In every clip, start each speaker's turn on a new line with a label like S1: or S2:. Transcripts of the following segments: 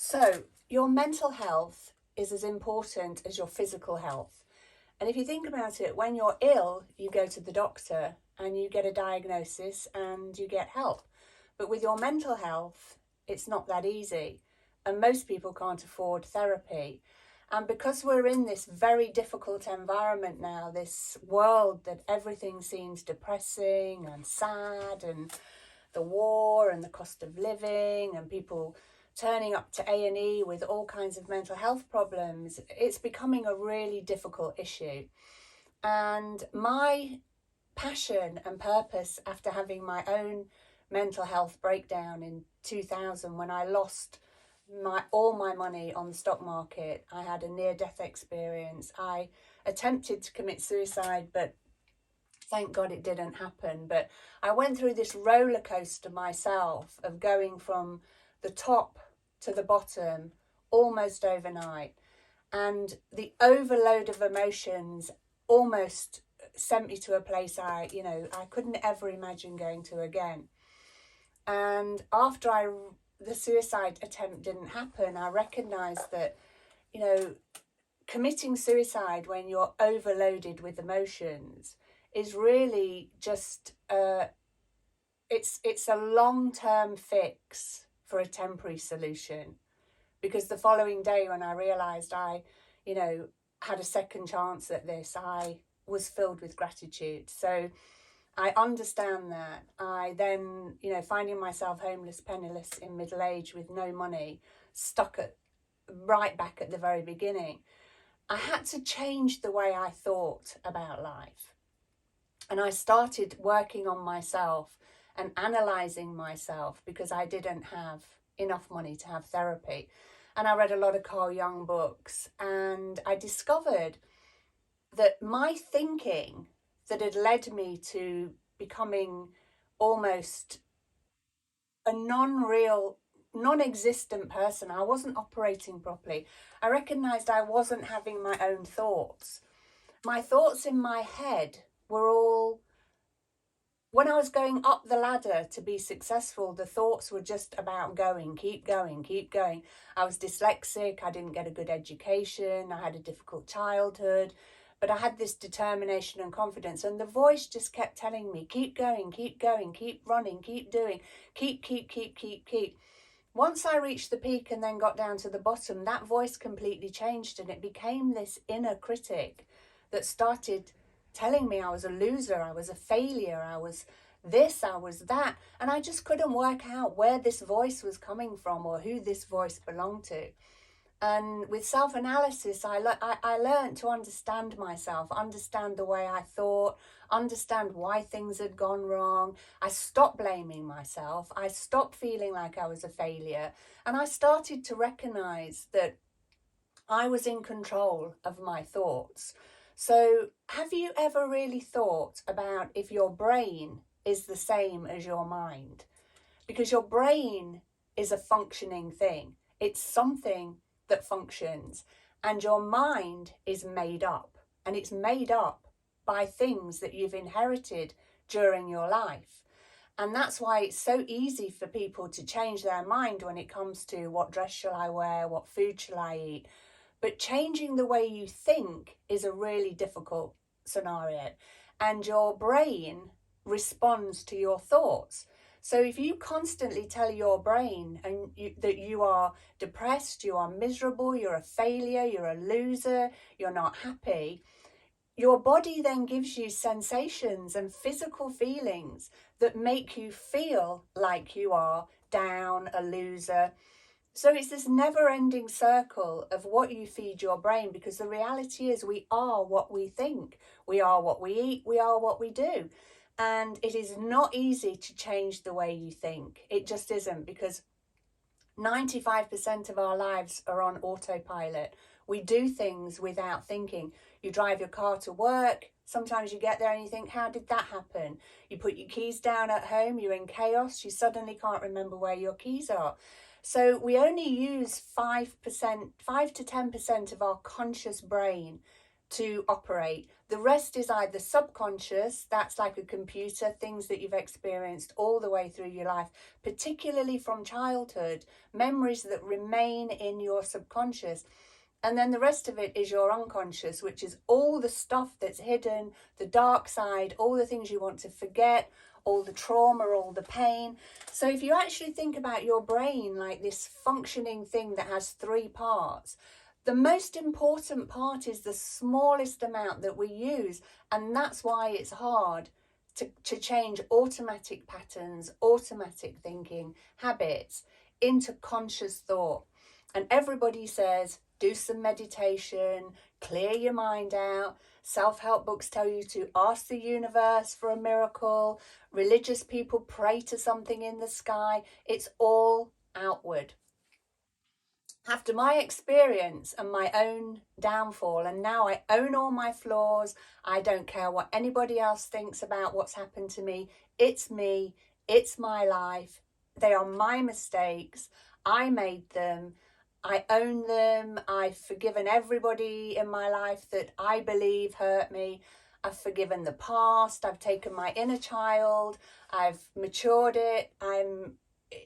S1: So, your mental health is as important as your physical health. And if you think about it, when you're ill, you go to the doctor and you get a diagnosis and you get help. But with your mental health, it's not that easy. And most people can't afford therapy. And because we're in this very difficult environment now, this world that everything seems depressing and sad, and the war and the cost of living and people turning up to A&E with all kinds of mental health problems, it's becoming a really difficult issue. And my passion and purpose after having my own mental health breakdown in 2000, when I lost all my money on the stock market, I had a near-death experience. I attempted to commit suicide, but thank God it didn't happen. But I went through this roller coaster myself of going from the top to the bottom almost overnight. And the overload of emotions almost sent me to a place I couldn't ever imagine going to again. And after the suicide attempt didn't happen, I recognized that, committing suicide when you're overloaded with emotions is really just it's a long-term fix for a temporary solution. Because the following day, when I realized I had a second chance at this, I was filled with gratitude. So I understand that. I then, finding myself homeless, penniless, in middle age with no money, stuck right back at the very beginning, I had to change the way I thought about life. And I started working on myself and analysing myself, because I didn't have enough money to have therapy. And I read a lot of Carl Jung books, and I discovered that my thinking that had led me to becoming almost a non-existent person, I wasn't operating properly. I recognised I wasn't having my own thoughts. My thoughts in my head were all, when I was going up the ladder to be successful, the thoughts were just about keep going, keep going. I was dyslexic, I didn't get a good education, I had a difficult childhood, but I had this determination and confidence. And the voice just kept telling me, keep going, keep running, keep doing, keep. Once I reached the peak and then got down to the bottom, that voice completely changed, and it became this inner critic that started telling me I was a loser, I was a failure, I was this, I was that. And I just couldn't work out where this voice was coming from or who this voice belonged to. And with self-analysis, I learned to understand myself, understand the way I thought, understand why things had gone wrong. I stopped blaming myself. I stopped feeling like I was a failure. And I started to recognize that I was in control of my thoughts. So have you ever really thought about if your brain is the same as your mind? Because your brain is a functioning thing. It's something that functions. And your mind is made up. And it's made up by things that you've inherited during your life. And that's why it's so easy for people to change their mind when it comes to what dress shall I wear, what food shall I eat. But changing the way you think is a really difficult scenario. And your brain responds to your thoughts. So if you constantly tell your brain that you are depressed, you are miserable, you're a failure, you're a loser, you're not happy, your body then gives you sensations and physical feelings that make you feel like you are down, a loser. So it's this never-ending circle of what you feed your brain, because the reality is we are what we think. We are what we eat. We are what we do. And it is not easy to change the way you think. It just isn't, because 95% of our lives are on autopilot. We do things without thinking. You drive your car to work. Sometimes you get there and you think, how did that happen? You put your keys down at home. You're in chaos. You suddenly can't remember where your keys are. So we only use 5% to 10% of our conscious brain to operate. The rest is either subconscious, that's like a computer, things that you've experienced all the way through your life, particularly from childhood, memories that remain in your subconscious. And then the rest of it is your unconscious, which is all the stuff that's hidden, the dark side, all the things you want to forget, all the trauma, all the pain. So if you actually think about your brain like this functioning thing that has three parts, the most important part is the smallest amount that we use. And that's why it's hard to change automatic patterns, automatic thinking, habits into conscious thought. And everybody says, do some meditation, clear your mind out. Self-help books tell you to ask the universe for a miracle. Religious people pray to something in the sky. It's all outward. After my experience and my own downfall, and now I own all my flaws, I don't care what anybody else thinks about what's happened to me. It's me, it's my life. They are my mistakes. I made them. I own them. I've forgiven everybody in my life that I believe hurt me. I've forgiven the past. I've taken my inner child. I've matured it. I'm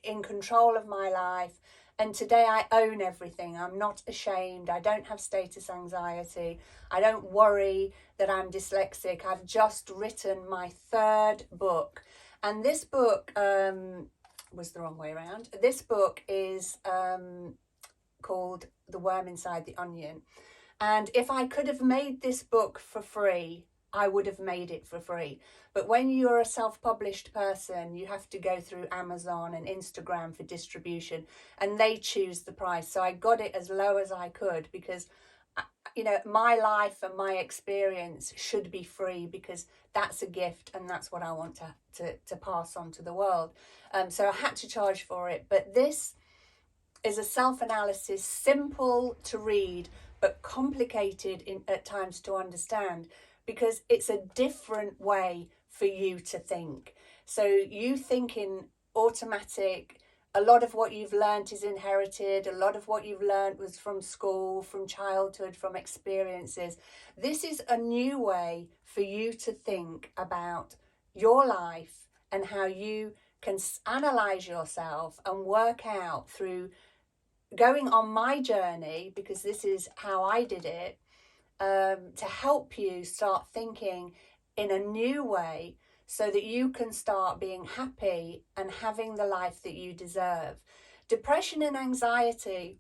S1: in control of my life. And today I own everything. I'm not ashamed. I don't have status anxiety. I don't worry that I'm dyslexic. I've just written my third book. And this book was the wrong way around. This book is called The Worm Inside the Onion. And if I could have made this book for free, I would have made it for free. But when you're a self-published person, you have to go through Amazon and Instagram for distribution, and they choose the price. So I got it as low as I could because, you know, my life and my experience should be free because that's a gift and that's what I want to pass on to the world. So I had to charge for it. But this is a self-analysis, simple to read, but complicated at times to understand, because it's a different way for you to think. So you think in automatic. A lot of what you've learned is inherited. A lot of what you've learned was from school, from childhood, from experiences. This is a new way for you to think about your life and how you can analyze yourself and work out through going on my journey, because this is how I did it, to help you start thinking in a new way so that you can start being happy and having the life that you deserve. Depression and anxiety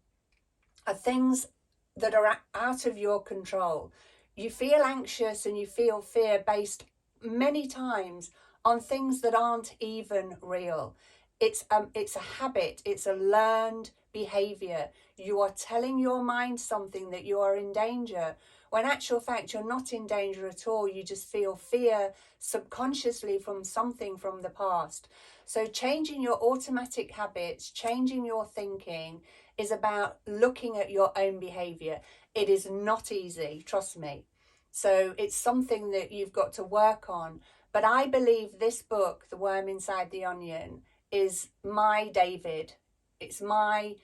S1: are things that are out of your control. You feel anxious and you feel fear based many times on things that aren't even real. It's a habit. It's a learned behavior. You are telling your mind something that you are in danger, when actual fact you're not in danger at all. You just feel fear subconsciously from something from the past. So changing your automatic habits, changing your thinking, is about looking at your own behavior. It is not easy, trust me. So it's something that you've got to work on. But I believe this book, The Worm Inside the Onion, is my David. It's my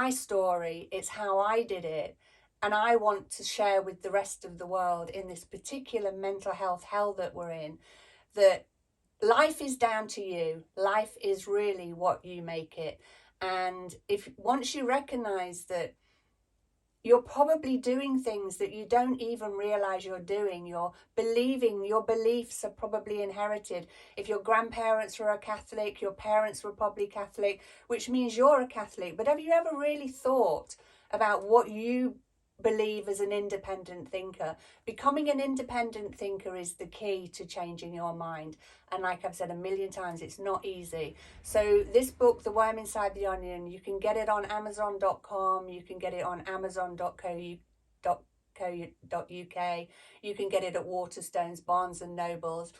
S1: story. It's how I did it. And I want to share with the rest of the world in this particular mental health hell that we're in, that life is down to you. Life is really what you make it. And if once you recognize that you're probably doing things that you don't even realize you're doing, you're believing, your beliefs are probably inherited. If your grandparents were a Catholic, your parents were probably Catholic, which means you're a Catholic. But have you ever really thought about what you believe as an independent thinker? Becoming an independent thinker is the key to changing your mind. And like I've said a million times, it's not easy. So this book, The Worm Inside the Onion, you can get it on Amazon.com, you can get it on Amazon.co.uk, you can get it at Waterstones, Barnes and Nobles.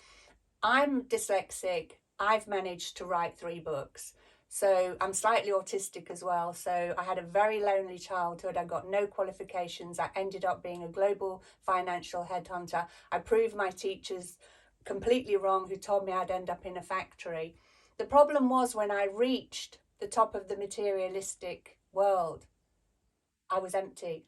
S1: I'm dyslexic. I've managed to write 3 books. So I'm slightly autistic as well. So I had a very lonely childhood. I got no qualifications. I ended up being a global financial headhunter. I proved my teachers completely wrong, who told me I'd end up in a factory. The problem was, when I reached the top of the materialistic world, I was empty.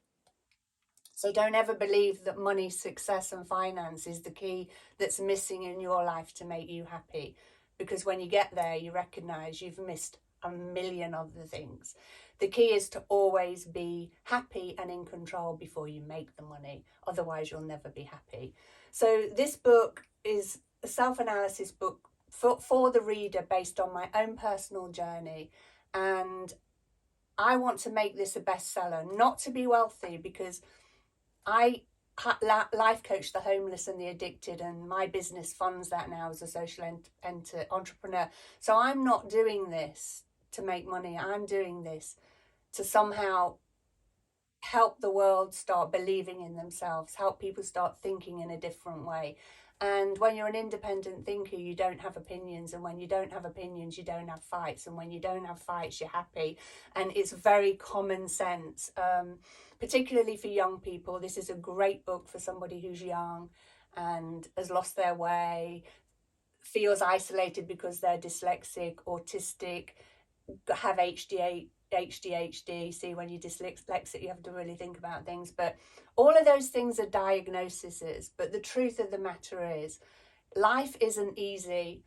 S1: So don't ever believe that money, success and finance is the key that's missing in your life to make you happy. Because when you get there, you recognise you've missed a million other things. The key is to always be happy and in control before you make the money. Otherwise, you'll never be happy. So this book is a self-analysis book for the reader based on my own personal journey. And I want to make this a bestseller, not to be wealthy, because I life coach the homeless and the addicted, and my business funds that now as a social entrepreneur. So I'm not doing this to make money. I'm doing this to somehow help the world start believing in themselves, help people start thinking in a different way. And when you're an independent thinker, you don't have opinions. And when you don't have opinions, you don't have fights. And when you don't have fights, you're happy. And it's very common sense, particularly for young people. This is a great book for somebody who's young and has lost their way, feels isolated because they're dyslexic, autistic, have ADHD. See, when you're dyslexic, you have to really think about things. But all of those things are diagnoses. But the truth of the matter is, life isn't easy.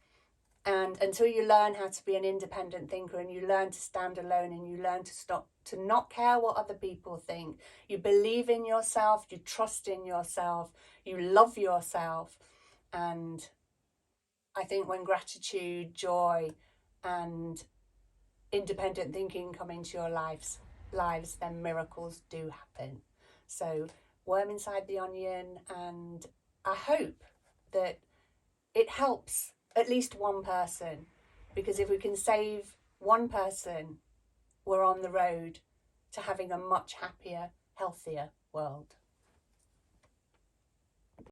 S1: And until you learn how to be an independent thinker, and you learn to stand alone, and you learn to stop to not care what other people think, you believe in yourself, you trust in yourself, you love yourself. And I think when gratitude, joy, and independent thinking come into your lives, then miracles do happen. So worm inside the onion, and I hope that it helps at least one person, because if we can save one person, we're on the road to having a much happier, healthier world.